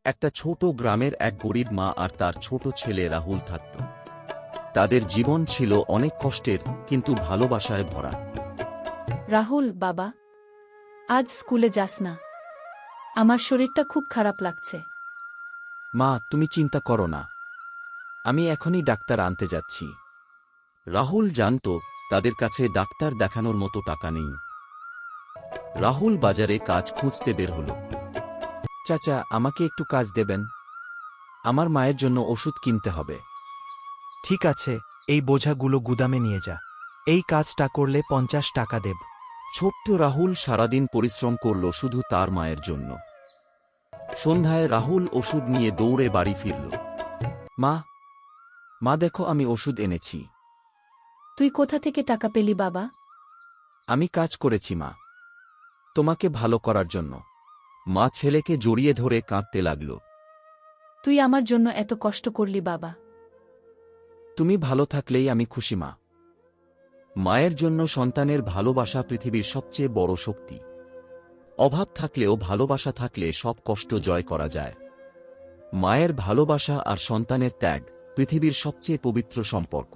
একটা ছোট গ্রামের এক গরিব মা আর তার ছোট ছেলে রাহুল থাকত। তাদের জীবন ছিল অনেক কষ্টের, কিন্তু ভালোবাসায় ভরা। রাহুল বাবা, আজ স্কুলে যাস না। আমার শরীরটা খুব খারাপ লাগছে। মা, তুমি চিন্তা করো না, আমি এখনই ডাক্তার আনতে যাচ্ছি। রাহুল জানত তাদের কাছে ডাক্তার দেখানোর মতো টাকা নেই। রাহুল বাজারে কাজ খুঁজতে বের হল। চাচা, আমাকে একটু কাজ দেবেন? আমার মায়ের জন্য ওষুধ কিনতে হবে। ঠিক আছে, এই বোঝাগুলো গুদামে নিয়ে যা। এই কাজটা করলে 50 টাকা দেব। ছোট্ট রাহুল সারাদিন পরিশ্রম করল শুধু তার মায়ের জন্য। সন্ধ্যায় রাহুল ওষুধ নিয়ে দৌড়ে বাড়ি ফিরল। মা, মা দেখো, আমি ওষুধ এনেছি। তুই কোথা থেকে টাকা পেলি বাবা? আমি কাজ করেছি মা, তোমাকে ভালো করার জন্য। মা ছেলেকে জড়িয়ে ধরে কাঁদতে লাগল। তুই আমার জন্য এত কষ্ট করলি বাবা। তুমি ভালো থাকলেই আমি খুশি মা। মায়ের জন্য সন্তানের ভালোবাসা পৃথিবীর সবচেয়ে বড় শক্তি। অভাব থাকলেও ভালোবাসা থাকলে সব কষ্ট জয় করা যায়। মায়ের ভালোবাসা আর সন্তানের ত্যাগ পৃথিবীর সবচেয়ে পবিত্র সম্পর্ক।